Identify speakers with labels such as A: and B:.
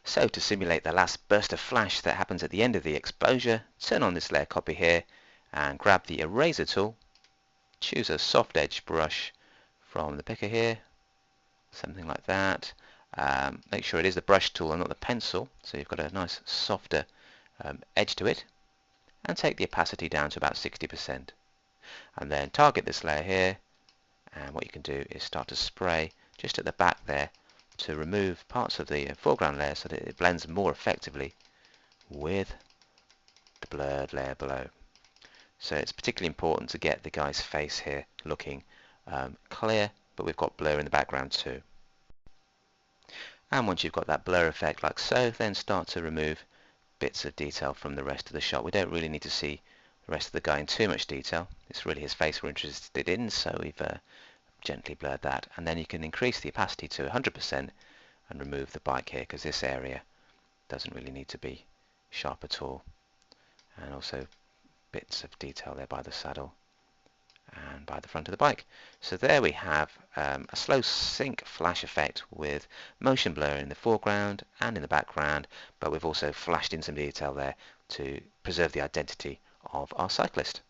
A: So to simulate the last burst of flash that happens at the end of the exposure, turn on this layer copy here and grab the eraser tool, choose a soft edge brush from the picker here, something like that. Make sure it is the brush tool and not the pencil, so you've got a nice softer edge to it, and take the opacity down to about 60%. And then target this layer here, and what you can do is start to spray just at the back there to remove parts of the foreground layer so that it blends more effectively with the blurred layer below. So it's particularly important to get the guy's face here looking clear, but we've got blur in the background too. And once you've got that blur effect like so, then start to remove bits of detail from the rest of the shot. We don't really need to see the rest of the guy in too much detail. It's really his face we're interested in, so we've gently blurred that. And then you can increase the opacity to 100% and remove the bike here, because this area doesn't really need to be sharp at all. And also bits of detail there by the saddle and by the front of the bike. So there we have a slow sync flash effect with motion blur in the foreground and in the background, but we've also flashed in some detail there to preserve the identity of our cyclist.